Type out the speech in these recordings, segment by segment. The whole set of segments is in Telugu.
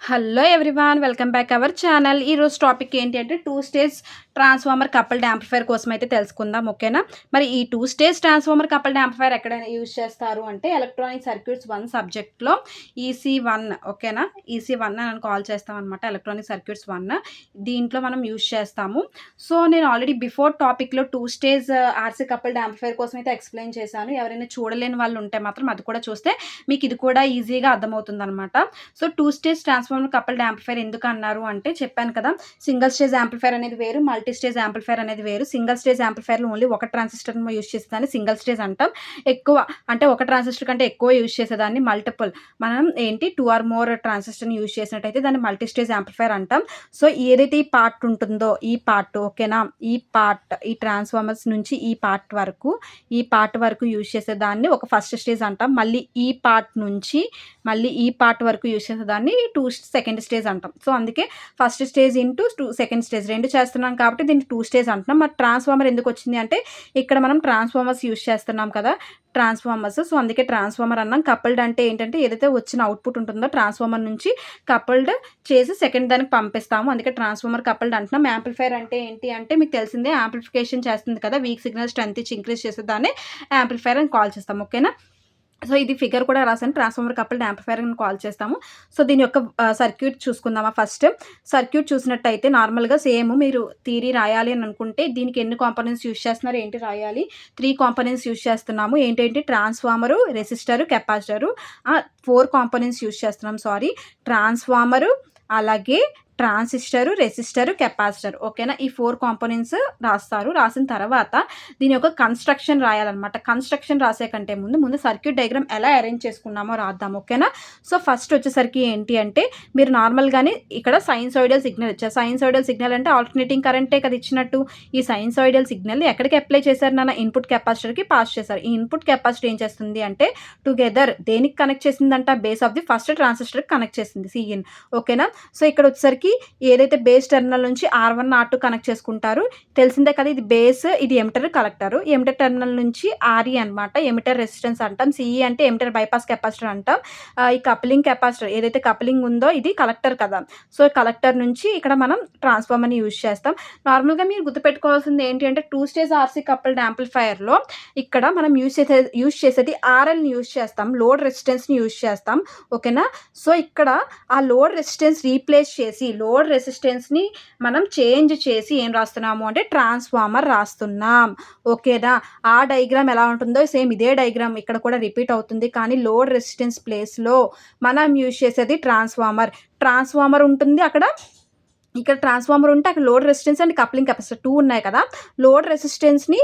Hello everyone, welcome back our channel. ఈరోజు టాపిక్ ఏంటి అంటే 2 స్టేజ్ ట్రాన్స్ఫార్మర్ కపుల్డ్ యాంప్లిఫైర్ కోసం అయితే తెలుసుకుందాం. ఓకేనా? మరి ఈ 2 స్టేజ్ ట్రాన్స్ఫార్మర్ కపుల్డ్ యాంప్లిఫైర్ ఎక్కడైనా యూజ్ చేస్తారు అంటే ఎలక్ట్రానిక్ సర్క్యూట్స్ 1 సబ్జెక్ట్లో EC1. ఓకేనా? EC1 అని కాల్ చేస్తాం అనమాట. ఎలక్ట్రానిక్ సర్క్యూట్స్ 1 దీంట్లో మనం యూజ్ చేస్తాము. సో నేను ఆల్రెడీ బిఫోర్ టాపిక్లో 2 స్టేజ్ RC కపుల్డ్ యాంప్లిఫైర్ కోసం అయితే ఎక్స్ప్లెయిన్ చేశాను. ఎవరైనా చూడలేని వాళ్ళు ఉంటే మాత్రం అది కూడా చూస్తే మీకు ఇది కూడా ఈజీగా అర్థమవుతుంది అనమాట. So 2 stage transformer coupled amplifier ఎందుకు అన్నారు అంటే చెప్పాను కదా, సింగిల్ స్టేజ్ యాంప్లిఫైర్ అనేది వేరు, మల్టీ స్టేజ్ యాంప్లిఫైర్ అనేది వేరు. సింగిల్ స్టేజ్ యాంప్లిఫైర్లో ఓన్లీ ఒక ట్రాన్సిస్టర్ యూజ్ చేసేదాన్ని సింగిల్ స్టేజ్ అంటాం. ఎక్కువ అంటే ఒక ట్రాన్సిస్టర్ కంటే ఎక్కువ యూజ్ చేసేదాన్ని మల్టిపుల్, మనం ఏంటి 2 ఆర్ మోర్ ట్రాన్సిస్టర్ని యూజ్ చేసినట్టయితే దాన్ని మల్టీ స్టేజ్ యాంప్లిఫైర్ అంటాం. సో ఏదైతే ఈ పార్ట్ ఉంటుందో ఈ పార్ట్, ఓకేనా, ఈ ట్రాన్స్ఫార్మర్స్ నుంచి ఈ పార్ట్ వరకు యూజ్ చేసేదాన్ని ఒక ఫస్ట్ స్టేజ్ అంటాం. మళ్ళీ ఈ పార్ట్ వరకు యూజ్ చేసేదాన్ని సెకండ్ స్టేజ్ అంటాం. సో అందుకే first stage into second stage రెండు చేస్తున్నాం కాబట్టి దీన్ని 2 స్టేజ్ అంటున్నాం. మరి ట్రాన్స్ఫార్మర్ ఎందుకు వచ్చింది అంటే ఇక్కడ మనం ట్రాన్స్ఫార్మర్స్ యూజ్ చేస్తున్నాం కదా, ట్రాన్స్ఫార్మర్స్. సో అందుకే ట్రాన్స్ఫార్మర్ అన్నాం. కపుల్డ్ అంటే ఏంటంటే ఏదైతే వచ్చిన అవుట్పుట్ ఉంటుందో ట్రాన్స్ఫార్మర్ నుంచి కపుల్డ్ చేసి సెకండ్ దానికి పంపిస్తాము. అందుకే ట్రాన్స్ఫార్మర్ కపుల్డ్ అంటున్నాం. యాంప్లిఫైర్ అంటే ఏంటి అంటే మీకు తెలిసిందే, యాంప్లిఫికేషన్ చేస్తుంది కదా, వీక్ సిగ్నల్ స్ట్రెంత్ ఇచ్చి ఇంక్రీజ్ చేసే దాన్ని యాంప్లిఫైర్ అని కాల్ చేస్తాం. ఓకేనా? సో ఇది ఫిగర్ కూడా రాసాను, ట్రాన్స్ఫార్మర్ కపుల్డ్ యాంప్లిఫైర్ అని కాల్ చేస్తాము. సో దీని యొక్క సర్క్యూట్ చూసుకుందామా. ఫస్ట్ సర్క్యూట్ చూసినట్టయితే నార్మల్గా సేమ్ మీరు థియరీ రాయాలి అని అనుకుంటే దీనికి ఎన్ని కాంపోనెంట్స్ యూజ్ చేస్తున్నారు ఏంటి రాయాలి. 3 కాంపోనెంట్స్ యూజ్ చేస్తున్నాము. ఏంటంటే transformer, resistor, capacitor. 4 components use చేస్తున్నాం. ట్రాన్స్ఫార్మరు, అలాగే ట్రాన్సిస్టరు, రెసిస్టరు, కెపాసిటర్. ఓకేనా? ఈ 4 కాంపోనెంట్స్ రాస్తారు. రాసిన తర్వాత దీని యొక్క కన్స్ట్రక్షన్ రాయాలన్నమాట. కన్స్ట్రక్షన్ రాసే కంటే ముందు సర్క్యూట్ డయాగ్రామ్ ఎలా అరేంజ్ చేసుకున్నామో రాద్దాం. ఓకేనా? సో ఫస్ట్ వచ్చేసరికి ఏంటి అంటే మీరు నార్మల్గానే ఇక్కడ సైన్సాయిడల్ సిగ్నల్ ఇచ్చారు. సైన్సాయిడల్ సిగ్నల్ అంటే ఆల్టర్నేటింగ్ కరెంటే కదా ఇచ్చినట్టు. ఈ సైన్సాయిడల్ సిగ్నల్ ఎక్కడికి అప్లై చేశారు నాన్న? ఇన్పుట్ కెపాసిటర్కి పాస్ చేశారు. ఈ ఇన్పుట్ కెపాసిటర్ ఏం చేస్తుంది అంటే టుగెదర్ దేనికి కనెక్ట్ చేసిందంట? బేస్ ఆఫ్ ది ఫస్ట్ ట్రాన్సిస్టర్కి కనెక్ట్ చేసింది, Cin. ఓకేనా? సో ఇక్కడ వచ్చేసరికి ఏదైతే బేస్ టెర్మినల్ నుంచి R1 R2 కనెక్ట్ చేసుకుంటారు, తెలిసిందే కదా. ఇది బేస్, ఇది ఎమిటర్, కలెక్టర్. ఎమిటర్ టెర్మినల్ నుంచి RE అనమాట, ఎమిటర్ రెసిస్టెన్స్ అంటాం. CE అంటే ఎమిటర్ బైపాస్ కెపాసిటర్ అంటాం. ఈ కప్లింగ్ కెపాసిటర్ ఏదైతే కప్లింగ్ ఉందో ఇది కలెక్టర్ కదా. సో కలెక్టర్ నుంచి ఇక్కడ మనం ట్రాన్స్ఫార్మర్ని యూజ్ చేస్తాం. నార్మల్గా మీరు గుర్తుపెట్టుకోవాల్సింది ఏంటి అంటే 2 స్టేజ్ RC కపుల్డ్ యాంప్లిఫైర్లో ఇక్కడ మనం యూజ్ చేసేది RLని యూజ్ చేస్తాం, లోడ్ రెసిస్టెన్స్ని యూజ్ చేస్తాం. ఓకేనా? సో ఇక్కడ ఆ లోడ్ రెసిస్టెన్స్ రీప్లేస్ చేసి లోడ్ రెసిస్టెన్స్ని మనం చేంజ్ చేసి ఏం రాస్తున్నాము అంటే ట్రాన్స్ఫార్మర్ రాస్తున్నాం. ఓకేనా? ఆ డయాగ్రామ్ ఎలా ఉంటుందో సేమ్ ఇదే డయాగ్రామ్ ఇక్కడ కూడా రిపీట్ అవుతుంది. కానీ లోడ్ రెసిస్టెన్స్ ప్లేస్లో మనం యూజ్ చేసేది ట్రాన్స్ఫార్మర్ ఉంటుంది. ఇక్కడ ట్రాన్స్ఫార్మర్ ఉంటే అక్కడ load resistance and coupling capacitor 2 ఉన్నాయి కదా. లోడ్ రెసిస్టెన్స్ని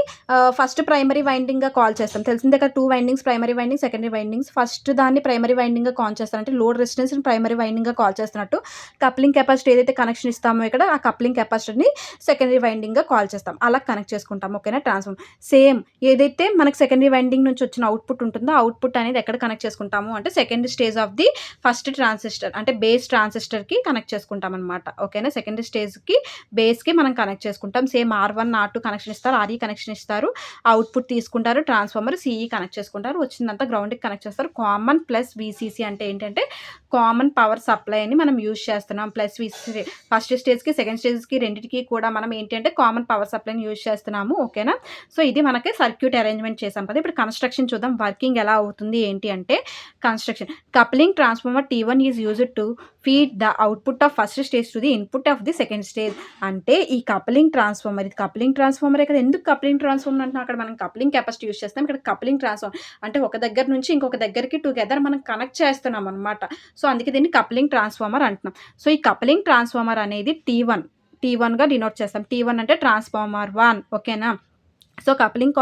ఫస్ట్ ప్రైమరీ వైండింగ్గా కాల్ చేస్తాం. తెలిసిందే కదా, 2 windings, primary winding, secondary windings. First దాన్ని ప్రైమరీ వైండింగ్గా కాల్ చేస్తాం, అంటే లోడ్ రెసిస్టెన్స్ని ప్రైమరీ వైండింగ్గా కాల్ చేస్తున్నట్టు. కప్లింగ్ కెపాసిటర్ ఏదైతే కనెక్షన్ ఇస్తామో ఇక్కడ ఆ కప్లింగ్ కెపాసిటర్ని సెకండరీ వైండింగ్గా కాల్ చేస్తాం. అలా కనెక్ట్ చేసుకుంటాం. ఓకేనా? ట్రాన్స్ఫార్మర్ సేమ్ ఏదైతే మనకు సెకండరీ వైండింగ్ నుంచి వచ్చిన అవుట్పుట్ ఉంటుందో అవుట్పుట్ అనేది ఎక్కడ కనెక్ట్ చేసుకుంటాము అంటే second stage of the first transistor, అంటే బేస్ ట్రాన్సిస్టర్కి కనెక్ట్ చేసుకుంటాం అనమాట. ఓకేనా? సెకండ్ స్టేజ్కి బేస్కి మనం కనెక్ట్ చేసుకుంటాం. సేమ్ R1 R2 కనెక్షన్ ఇస్తారు, RE కనెక్షన్ ఇస్తారు, అవుట్పుట్ తీసుకుంటారు, ట్రాన్స్ఫార్మర్ CE కనెక్ట్ చేసుకుంటారు, వచ్చిందంతా గ్రౌండ్కి కనెక్ట్ చేస్తారు. కామన్ ప్లస్ VCC అంటే ఏంటంటే కామన్ పవర్ సప్లై అని మనం యూజ్ చేస్తున్నాం. ప్లస్ VCC ఫస్ట్ స్టేజ్కి సెకండ్ స్టేజ్కి రెండింటికి కూడా మనం ఏంటంటే కామన్ పవర్ సప్లైని యూజ్ చేస్తున్నాము. ఓకేనా? సో ఇది మనకి సర్క్యూట్ అరేంజ్మెంట్ చేసాం కదా. ఇప్పుడు కన్స్ట్రక్షన్ చూద్దాం, వర్కింగ్ ఎలా అవుతుంది ఏంటి అంటే. Construction coupling transformer T1 is used to feed the output of first stage to the input of the second stage. అంటే ఈ కప్లింగ్ ట్రాన్స్ఫార్మర్, ఇది కప్లింగ్ ట్రాన్స్ఫార్మరే కదా. ఎందుకు కప్లింగ్ ట్రాన్స్ఫార్మర్ అంటే అక్కడ మనం కప్లింగ్ కెపాసిటీ యూజ్ చేస్తాం, ఇక్కడ కప్లింగ్ ట్రాన్స్ఫార్మర్ అంటే ఒక దగ్గర నుంచి ఇంకొక దగ్గరికి టుగెదర్ మనం కనెక్ట్ చేస్తున్నాం అనమాట. సో అందుకే దీన్ని కప్లింగ్ ట్రాన్స్ఫార్మర్ అంటున్నాం. సో ఈ కప్లింగ్ ట్రాన్స్ఫార్మర్ అనేది T1గా డినోట్ చేస్తాం. T1 అంటే ట్రాన్స్ఫార్మర్ 1. ఓకేనా? సో కప్లింగ్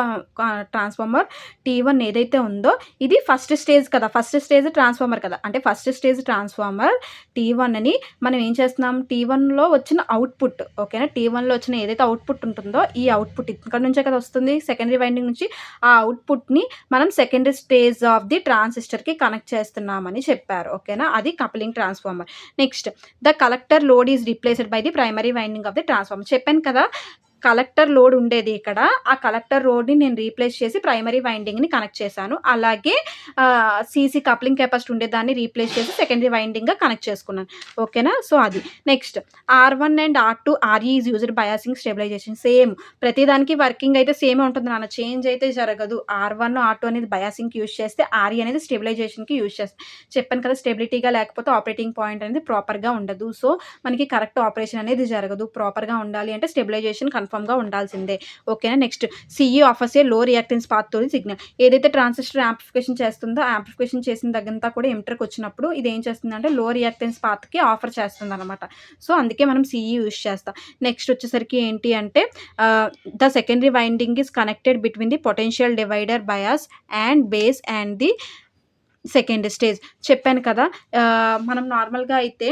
ట్రాన్స్ఫార్మర్ T1 ఏదైతే ఉందో ఇది ఫస్ట్ స్టేజ్ కదా, ఫస్ట్ స్టేజ్ ట్రాన్స్ఫార్మర్ కదా. అంటే ఫస్ట్ స్టేజ్ ట్రాన్స్ఫార్మర్ T1ని మనం ఏం చేస్తున్నాం, T1లో వచ్చిన అవుట్పుట్, ఓకేనా, T1లో వచ్చిన ఏదైతే అవుట్పుట్ ఉంటుందో ఈ అవుట్పుట్ ఇక్కడ నుంచే కదా వస్తుంది, సెకండరీ వైండింగ్ నుంచి. ఆ అవుట్పుట్ని మనం సెకండ్ స్టేజ్ ఆఫ్ ది ట్రాన్సిస్టర్కి కనెక్ట్ చేస్తున్నామని చెప్పారు. ఓకేనా? అది coupling transformer. Next the collector load is replaced by the primary winding of the transformer. చెప్పాను కదా, కలెక్టర్ లోడ్ ఉండేది ఇక్కడ. ఆ కలెక్టర్ లోడ్‌ని నేను రీప్లేస్ చేసి ప్రైమరీ వైండింగ్‌ని కనెక్ట్ చేశాను. అలాగే సీసీ కప్లింగ్ కెపాసిటీ ఉండేదాన్ని రీప్లేస్ చేసి సెకండరీ వైండింగ్‌గా కనెక్ట్ చేసుకున్నాను. ఓకేనా? సో, అది. Next R1 and R2 RE is used biasing stabilisation. Same ప్రతిదానికి వర్కింగ్ అయితే సేమే ఉంటుంది నాన్న. చేంజ్ అయితే జరగదు. R1, R2 అనేది బయాసింగ్‌కి యూజ్ చేస్తే RE అనేది స్టెబిలైజేషన్‌కి యూజ్ చేస్తాం. చెప్పాను కదా! స్టెబిలిటీగా లేకపోతే ఆపరేటింగ్ పాయింట్ అనేది ప్రాపర్‌గా ఉండదు. సో, మనకి కరెక్ట్ ఆపరేషన్ అనేది జరగదు. ప్రాపర్‌గా ఉండాలి అంటే స్టెబిలైజేషన్ కన్ఫర్మ్‌గా ఉండాల్సిందే. ఓకేనా? నెక్స్ట్ CE ఆఫర్స్ ఏ లో reactance path to the signal. ఏదైతే ట్రాన్సిస్టర్ యాంప్లిఫికేషన్ చేస్తుందో, యాంప్లిఫికేషన్ చేసిన దగ్గరంతా కూడా ఎమిటర్‌కి వచ్చినప్పుడు ఇది ఏం చేస్తుందంటే లో రియాక్టెన్స్ పాత్‌కి ఆఫర్ చేస్తుందనమాట. సో, అందుకే మనం CE యూజ్ చేస్తాం. నెక్స్ట్ వచ్చేసరికి ఏంటి అంటే the secondary winding is connected between the potential divider bias and base and the second stage. చెప్పాను కదా! మనం నార్మల్‌గా అయితే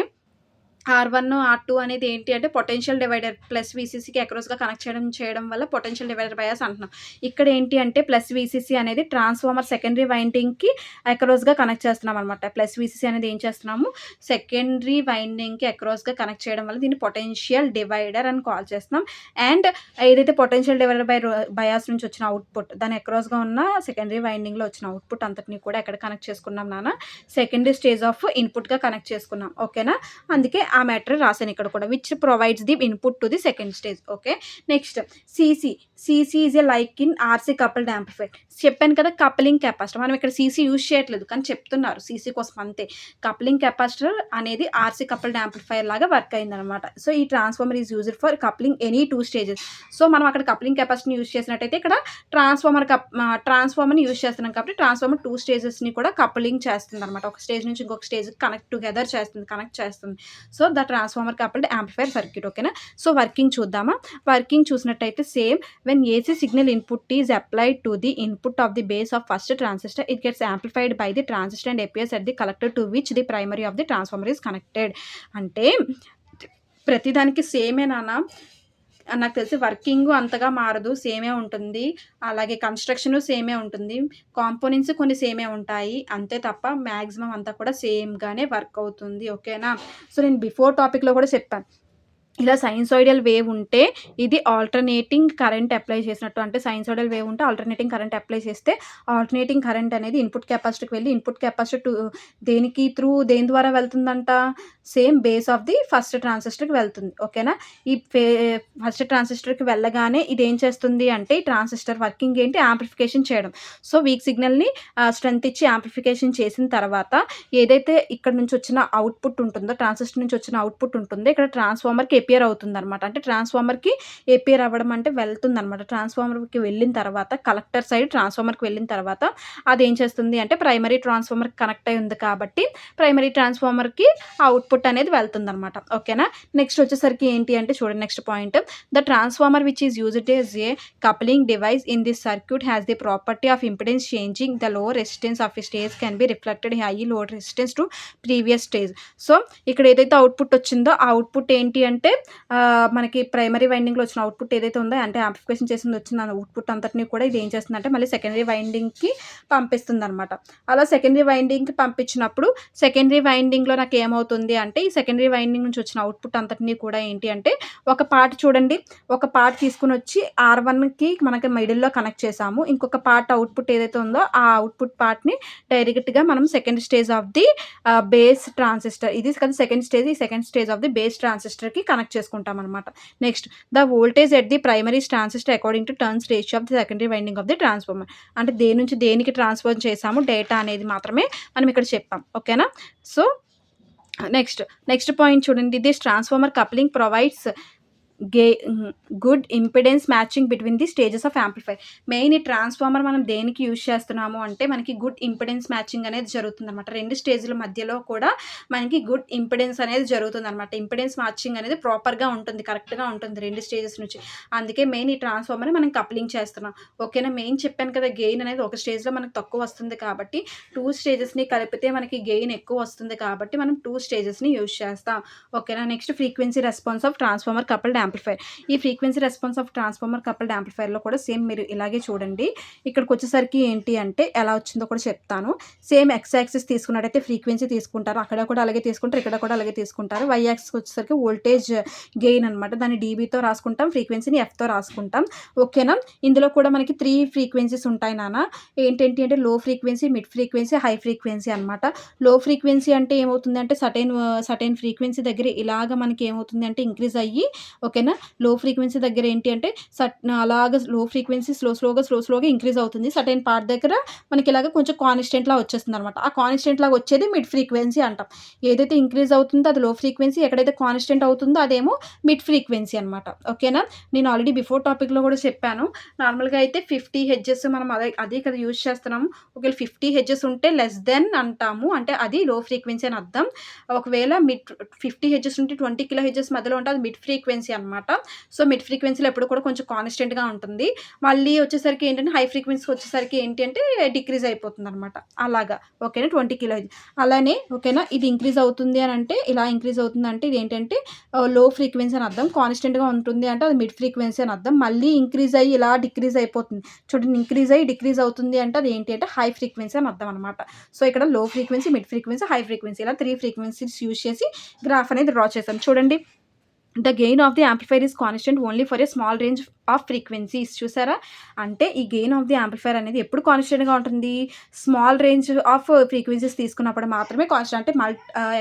R1, R2 అనేది ఏంటి అంటే పొటెన్షియల్ డివైడర్ ప్లస్ వీసీసీకి అక్రాస్‌గా కనెక్ట్ చేయడం వల్ల పొటెన్షియల్ డివైడర్ బయాస్ అంటున్నాం. ఇక్కడ ఏంటి అంటే ప్లస్ వీసీసీ అనేది ట్రాన్స్‌ఫార్మర్ సెకండరీ వైండింగ్‌కి అక్రాస్‌గా కనెక్ట్ చేస్తున్నామనమాట. ప్లస్ వీసీసీ అనేది ఏం చేస్తున్నాము, సెకండరీ వైండింగ్‌కి అక్రాస్‌గా కనెక్ట్ చేయడం వల్ల దీన్ని పొటెన్షియల్ డివైడర్ అని కాల్ చేస్తున్నాం. అండ్ ఏదైతే పొటెన్షియల్ డివైడర్ బయాస్ నుంచి వచ్చిన అవుట్‌పుట్ దాని అక్రాస్‌గా ఉన్న సెకండరీ వైండింగ్‌లో వచ్చిన అవుట్‌పుట్ అంతటిని కూడా ఎక్కడ కనెక్ట్ చేసుకున్నాం నాన్న, సెకండరీ స్టేజ్ ఆఫ్ ఇన్‌పుట్‌గా కనెక్ట్ చేసుకున్నాం. ఓకేనా? అందుకే ఆ మ్యాటర్ రాశాను ఇక్కడ కూడా. Which provides the input to the second stage. Okay. Next CC. CC is a like in RC coupled amplifier. చెప్పాను కదా కప్లింగ్ కెపాసిటర్. మనం ఇక్కడ సీసీ యూజ్ చేయట్లేదు కానీ చెప్తున్నారు సీసీ కోసం అంతే. కప్లింగ్ కెపాసిటర్ అనేది ఆర్సీ కపుల్డ్ యాంప్లిఫైయర్ లాగా వర్క్ అయిందనమాట. సో, ఈ transformer is used for coupling any 2 stages. So, మనం అక్కడ కప్లింగ్ కెపాసిటీని యూజ్ చేసినట్టయితే ఇక్కడ ట్రాన్స్ఫార్మర్‌ని యూజ్ చేస్తున్నాం కాబట్టి ట్రాన్స్ఫార్మర్ 2 స్టేజెస్‌ని కూడా కపులింగ్ చేస్తుందనమాట. ఒక స్టేజ్ నుంచి ఇంకొక స్టేజ్‌కి కనెక్ట్ చేస్తుంది. So, the transformer coupled amplifier circuit. ఓకేనా? సో, వర్కింగ్ చూద్దామా? వర్కింగ్ చూసినట్టయితే same when AC signal input is applied to the input of the base of first transistor it gets amplified by the transistor and appears at the collector to which the primary of the transformer is connected. అంటే ప్రతిదానికి సేమే నాన్న. నాకు తెలిసి వర్కింగు అంతగా మారదు. సేమే ఉంటుంది. అలాగే కన్‌స్ట్రక్షను సేమే ఉంటుంది. కాంపోనెంట్స్ కొన్ని సేమే ఉంటాయి. అంతే తప్ప మాక్సిమం అంతా కూడా సేమ్‌గానే వర్క్ అవుతుంది. ఓకేనా? సో, నేను బిఫోర్ టాపిక్‌లో కూడా చెప్పాను. ఇలా సైన్సాయిడల్ వేవ్ ఉంటే ఇది ఆల్టర్నేటింగ్ కరెంట్ అప్లై చేసినట్టు. అంటే సైన్సాయిడల్ వేవ్ ఉంటే ఆల్టర్నేటింగ్ కరెంట్ అప్లై చేస్తే ఆల్టర్నేటింగ్ కరెంట్ అనేది ఇన్పుట్ కెపాసిటీకి వెళ్ళి ఇన్పుట్ కెపాసిటీ దేని ద్వారా వెళ్తుందంట, same base of the first ట్రాన్సిస్టర్‌కి వెళ్తుంది. ఓకేనా? ఈ ఫస్ట్ ట్రాన్సిస్టర్‌కి వెళ్ళగానే ఇది ఏం చేస్తుంది అంటే ఈ ట్రాన్సిస్టర్ వర్కింగ్ ఏంటి, యాంప్లిఫికేషన్ చేయడం. సో, వీక్ సిగ్నల్‌ని స్ట్రెంత్ ఇచ్చి యాంప్లిఫికేషన్ చేసిన తర్వాత ఏదైతే ఇక్కడ నుంచి వచ్చిన అవుట్‌పుట్ ఉంటుందో, ట్రాన్సిస్టర్ నుంచి వచ్చిన అవుట్‌పుట్ ఉంటుందో ఇక్కడ ట్రాన్స్‌ఫార్మర్‌కి ఎపియర్ అవుతుందనమాట. అంటే ట్రాన్స్‌ఫార్మర్‌కి ఎపియర్ అవ్వడం అంటే వెళ్తుందనమాట. ట్రాన్స్‌ఫార్మర్‌కి వెళ్ళిన తర్వాత కలెక్టర్ సైడ్ ట్రాన్స్‌ఫార్మర్‌కి వెళ్ళిన తర్వాత అదేం చేస్తుంది అంటే ప్రైమరీ ట్రాన్స్‌ఫార్మర్‌కి కనెక్ట్ అయ్యి ఉంది కాబట్టి ప్రైమరీ ట్రాన్స్‌ఫార్మర్‌కి అవుట్‌పుట్ అనేది వెళ్తుందనమాట. ఓకేనా? నెక్స్ట్ వచ్చేసరికి ఏంటి అంటే చూడండి next point. The transformer which is used as a coupling device in this circuit has the property of impedance changing the low resistance of a stage can be reflected high load resistance to previous stage. So, ఇక్కడ ఏదైతే అవుట్‌పుట్ వచ్చిందో ఆ అవుట్‌పుట్ ఏంటి అంటే మనకి ప్రైమరీ వైండింగ్‌లో వచ్చిన అవుట్‌పుట్ ఏదైతే ఉందో అంటే యాంప్లిఫికేషన్ చేసింది వచ్చిన అవుట్‌పుట్ అంతటిని కూడా ఇది ఏం చేస్తుందంటే మళ్ళీ సెకండరీ వైండింగ్‌కి పంపిస్తుందనమాట. అలా సెకండరీ వైండింగ్‌కి పంపించినప్పుడు సెకండరీ వైండింగ్‌లో నాకేమవుతుంది అంటే ఈ సెకండరీ వైండింగ్ నుంచి వచ్చిన అవుట్‌పుట్ అంతటిని కూడా ఏంటి అంటే ఒక పార్ట్ చూడండి, ఒక పార్ట్ తీసుకొనొచ్చి R1కి మనకి మిడిల్‌లో కనెక్ట్ చేసాము. ఇంకొక పార్ట్ అవుట్‌పుట్ ఏదైతే ఉందో ఆ అవుట్‌పుట్ పార్ట్‌ని డైరెక్ట్‌గా మనం second stage of the base transistor ఇది కదా సెకండ్ స్టేజ్. ఈ second stage of the base ట్రాన్సిస్టర్‌కి కనెక్ట్ చేసుకుంటామనమాట. Next the voltage at the primary transistor according to turns ratio of the secondary winding of the transformer. అంటే దేని నుంచి దేనికి ట్రాన్స్‌ఫర్ చేసాము డేటా అనేది మాత్రమే మనం ఇక్కడ చెప్పాం. ఓకేనా? సో, నెక్స్ట్ పాయింట్ చూడండి. This transformer coupling provides good impedance matching between the stages of amplifier. Main ఈ ట్రాన్స్‌ఫార్మర్ మనం దేనికి యూజ్ చేస్తున్నాము అంటే మనకి గుడ్ ఇంపెడెన్స్ మ్యాచింగ్ అనేది జరుగుతుందనమాట. 2 స్టేజ్‌ల మధ్యలో కూడా మనకి గుడ్ ఇంపెడెన్స్ అనేది జరుగుతుందనమాట. ఇంపెడెన్స్ మ్యాచింగ్ అనేది ప్రాపర్‌గా ఉంటుంది. కరెక్ట్‌గా ఉంటుంది 2 స్టేజెస్ నుంచి. అందుకే మెయిన్ ఈ ట్రాన్స్‌ఫార్మర్‌ని మనం కప్లింగ్ చేస్తున్నాం. ఓకేనా? మెయిన్ చెప్పాను కదా గెయిన్ అనేది ఒక స్టేజ్‌లో మనకు తక్కువ వస్తుంది కాబట్టి 2 స్టేజెస్‌ని కలిపితే మనకి గెయిన్ ఎక్కువ వస్తుంది కాబట్టి మనం 2 స్టేజెస్‌ని యూజ్ చేస్తాం. ఓకేనా? Next frequency response of transformer coupled amplifier. ఈ frequency response of transformer coupled యాంప్లిఫైర్‌లో కూడా సేమ్ మీరు ఇలాగే చూడండి. ఇక్కడికొచ్చేసరికి ఏంటి అంటే ఎలా వచ్చిందో కూడా చెప్తాను. సేమ్ ఎక్స్ యాక్సిస్ తీసుకున్నట్టయితే ఫ్రీక్వెన్సీ తీసుకుంటారు. అక్కడ కూడా అలాగే తీసుకుంటారు. ఇక్కడ కూడా అలాగే తీసుకుంటారు. వై యాక్సిస్‌కి వచ్చేసరికి వోల్టేజ్ గెయిన్ అనమాట. దాన్ని డీబీతో రాసుకుంటాం. ఫ్రీక్వెన్సీని ఎఫ్‌తో రాసుకుంటాం. ఓకేనా? ఇందులో కూడా మనకి 3 ఫ్రీక్వెన్సీస్ ఉంటాయి నాన్న. ఏంటేంటి అంటే లో frequency, mid frequency, high frequency అనమాట. లో ఫ్రీక్వెన్సీ అంటే ఏమవుతుంది అంటే సర్టెన్ ఫ్రీక్వెన్సీ దగ్గర ఇలాగ మనకి ఏమవుతుంది అంటే ఇంక్రీజ్ అయ్యి ఓకేనా? లో ఫ్రీక్వెన్సీ దగ్గర ఏంటి అంటే అలాగా లో ఫ్రీక్వెన్సీ స్లోగా ఇంక్రీజ్ అవుతుంది. సర్టెన్ పార్ట్ దగ్గర మనకి ఇలాగ కొంచెం కాన్స్టెంట్‌లా వచ్చేస్తుందనమాట. ఆ కాన్స్టెంట్ లాగా వచ్చేది మిడ్ ఫ్రీక్వెన్సీ అంటాం. ఏదైతే ఇంక్రీజ్ అవుతుందో అది లో ఫ్రీక్వెన్సీ, ఎక్కడైతే కాన్స్టెంట్ అవుతుందో అదేమో మిడ్ ఫ్రీక్వెన్సీ అనమాట. ఓకేనా? నేను ఆల్రెడీ బిఫోర్ టాపిక్‌లో కూడా చెప్పాను. నార్మల్‌గా అయితే 50 హెర్ట్జ్ మనం అదే కదా యూజ్ చేస్తున్నాము. ఒకవేళ 50 హెర్ట్జ్ ఉంటే లెస్ దెన్ అంటాము. అంటే అది లో ఫ్రీక్వెన్సీ అని అర్థం. ఒకవేళ 50 హెర్ట్జ్ ఉంటే 20 కిలో హెర్ట్జ్ మధ్యలో ఉంటే అది మిడ్ ఫ్రీక్వెన్సీ అనమాట. సో, మిడ్ ఫ్రీక్వెన్సీలో ఎప్పుడు కూడా కొంచెం కాన్స్టెంట్‌గా ఉంటుంది. మళ్ళీ వచ్చేసరికి ఏంటంటే హై ఫ్రీక్వెన్సీకి వచ్చేసరికి ఏంటి అంటే డిక్రీజ్ అయిపోతుందనమాట. అలాగా ఓకేనా? 20 కిలో హెర్ట్జ్. అలానే ఓకేనా? ఇది ఇంక్రీజ్ అవుతుంది అని అంటే ఇలా ఇంక్రీజ్ అవుతుందంటే ఇదేంటంటే లో ఫ్రీక్వెన్సీ అని అర్థం. కాన్స్టెంట్‌గా ఉంటుంది అంటే అది మిడ్ ఫ్రీక్వెన్సీ అని అర్థం. మళ్ళీ ఇంక్రీజ్ అయ్యి ఇలా డిక్రీజ్ అయిపోతుంది. చూడండి ఇంక్రీజ్ అయ్యి డిక్రీజ్ అవుతుంది అంటే అది ఏంటి అంటే హై ఫ్రీక్వెన్సీ అని అర్థం అనమాట. సో, ఇక్కడ లో frequency, mid frequency, high frequency ఇలా 3 ఫ్రీక్వెన్సీస్ యూజ్ చేసి గ్రాఫ్ అనేది డ్రా చేశాను. చూడండి. The gain of the amplifier is constant only for a small range of frequencies. చూసారా? అంటే ఈ గెయిన్ ఆఫ్ ది యాంప్లిఫైర్ అనేది ఎప్పుడు కాన్స్టెంట్‌గా ఉంటుంది? స్మాల్ రేంజ్ ఆఫ్ ఫ్రీక్వెన్సీస్ తీసుకున్నప్పుడు మాత్రమే కాన్స్టెంట్. అంటే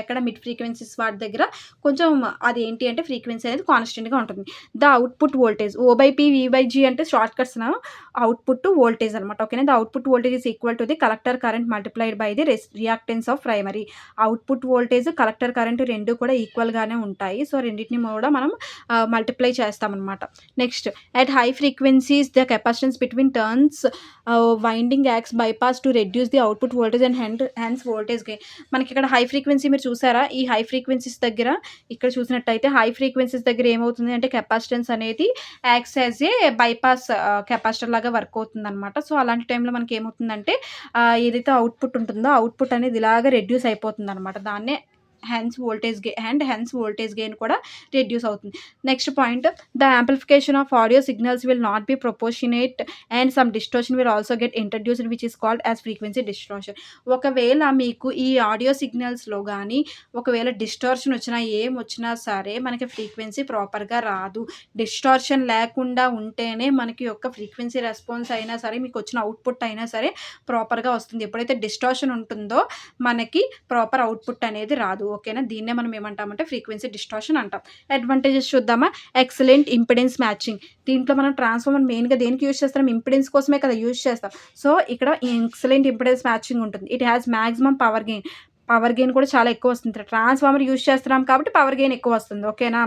ఎక్కడ మిడ్ ఫ్రీక్వెన్సీస్ వాటి దగ్గర కొంచెం అది ఏంటి అంటే ఫ్రీక్వెన్సీ అనేది కాన్స్టెంట్‌గా ఉంటుంది. The output voltage O/P V/G అంటే short cuts output to voltage అనమాట. ఓకేనా? The output voltage is equal to the collector current multiplied by the reactance of primary. Output voltage, collector current 2 కూడా ఈక్వల్‌గానే ఉంటాయి. సో, రెండిటిని కూడా మనం మల్టిప్లై చేస్తామన్నమాట. Next at high frequencies the capacitance between turns winding acts bypass to reduce the output voltage and hence voltage gain. మనకి ఇక్కడ హై ఫ్రీక్వెన్సీ మీరు చూసారా? ఈ హై ఫ్రీక్వెన్సీస్ దగ్గర ఇక్కడ చూసినట్టయితే హై ఫ్రీక్వెన్సీస్ దగ్గర ఏమవుతుంది అంటే కెపాసిటెన్స్ అనేది acts as a bypass capacitor లాగా వర్క్ అవుతుందన్నమాట. సో, అలాంటి టైంలో మనకి ఏమవుతుందంటే ఏదైతే అవుట్పుట్ ఉంటుందో అవుట్పుట్ అనేది ఇలాగ రెడ్యూస్ అయిపోతుందన్నమాట. దాన్నే హెన్స్ వోల్టేజ్ గెయిన్ కూడా రెడ్యూస్ అవుతుంది. Next point the amplification of audio signals will not be proportionate and some distortion will also get introduced which is called as frequency distortion. ఒకవేళ మీకు ఈ ఆడియో సిగ్నల్స్లో కానీ ఒకవేళ డిస్టార్షన్ వచ్చినా ఏమొచ్చినా సరే మనకి ఫ్రీక్వెన్సీ ప్రాపర్గా రాదు. డిస్టార్షన్ లేకుండా ఉంటేనే మనకి యొక్క ఫ్రీక్వెన్సీ రెస్పాన్స్ అయినా సరే మీకు వచ్చిన అవుట్పుట్ అయినా సరే ప్రాపర్గా వస్తుంది. ఎప్పుడైతే డిస్టార్షన్ ఉంటుందో మనకి ప్రాపర్ అవుట్పుట్ అనేది రాదు. ఓకేనా? దీన్నే మనం ఏమంటామంటే ఫ్రీక్వెన్సీ డిస్టార్షన్ అంటాం. అడ్వాంటేజెస్ చూద్దామా? Excellent impedance matching. దీంట్లో మనం ట్రాన్స్ఫార్మర్ మెయిన్‌గా దేనికి యూజ్ చేస్తాం? ఇంపెడెన్స్ కోసమే కదా యూజ్ చేస్తాం. సో, ఇక్కడ ఎక్సలెంట్ ఇంపెడెన్స్ మ్యాచింగ్ ఉంటుంది. It has maximum power gain కూడా చాలా ఎక్కువ వస్తుంది. ట్రాన్స్ఫార్మర్ యూజ్ చేస్తున్నాం కాబట్టి పవర్ గెయిన్ ఎక్కువ వస్తుంది. ఓకేనా?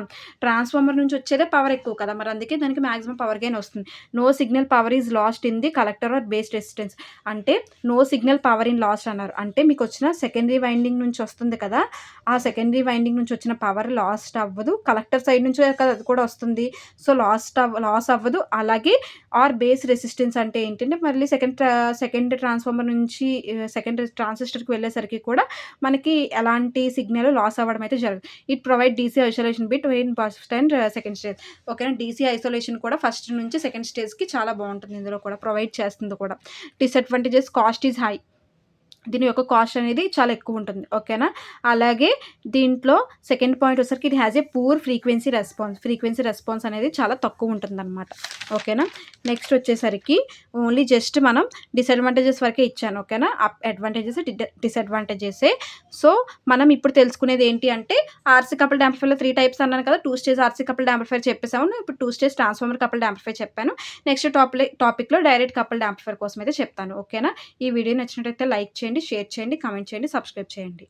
ట్రాన్స్ఫార్మర్ నుంచి వచ్చేదే పవర్ ఎక్కువ కదా! మరి అందుకే దానికి మాక్సిమం పవర్ గెయిన్ వస్తుంది. No signal power is lost in the collector or base resistance. అంటే no signal power in lost అన్నారు. అంటే మీకు వచ్చిన సెకండరీ వైండింగ్ నుంచి వస్తుంది కదా! ఆ సెకండరీ వైండింగ్ నుంచి వచ్చిన పవర్ లాస్ట్ అవ్వదు. కలెక్టర్ సైడ్ నుంచే కదా అది కూడా వస్తుంది. సో, లాస్ అవ్వదు. అలాగే ఆర్ బేస్ రెసిస్టెన్స్ అంటే ఏంటంటే మళ్ళీ సెకండ్ ట్రాన్స్ఫార్మర్ నుంచి సెకండ్ ట్రాన్సిస్టర్‌కి వెళ్ళేసరికి కూడా మనకి ఎలాంటి సిగ్నల్ లాస్ అవ్వడం అయితే జరగదు. It provide DC isolation between first and second stage. ఓకేనా? డీసీ ఐసోలేషన్ కూడా ఫస్ట్ నుంచి సెకండ్ స్టేజ్‌కి చాలా బాగుంటుంది. ఇందులో కూడా ప్రొవైడ్ చేస్తుంది కూడా. Disadvantages cost is high. దీని యొక్క కాస్ట్ అనేది చాలా ఎక్కువ ఉంటుంది. ఓకేనా? అలాగే దీంట్లో సెకండ్ పాయింట్ వచ్చేసరికి it has a poor frequency response అనేది చాలా తక్కువ ఉంటుందన్నమాట. ఓకేనా? నెక్స్ట్ వచ్చేసరికి ఓన్లీ జస్ట్ మనం డిసడ్వాంటేజెస్ వరకే ఇచ్చాను. ఓకేనా? అడ్వాంటేజెస్ డిసడ్వాంటేజెసే. సో, మనం ఇప్పుడు తెలుసుకునేది ఏంటి అంటే ఆర్సీ కపుల్డ్ యాంప్లిఫైర్‌లో 3 టైప్స్ అన్నాను కదా! 2 స్టేజ్ ఆర్సీ కపుల్డ్ యాంప్లిఫైర్ చెప్పేసాము. ఇప్పుడు 2 స్టేజ్ ట్రాన్స్ఫార్మర్ కపుల్డ్ యాంప్లిఫైర్ చెప్పాను. నెక్స్ట్ టాపిక్‌లో డైరెక్ట్ కపుల్డ్ యాంప్లిఫైర్ కోసం అయితే చెప్తాను. ఓకేనా? ఈ వీడియో నచ్చినట్లయితే లైక్ చేయండి, షేర్ చేయండి, కామెంట్ చేయండి, సబ్స్క్రైబ్ చేయండి.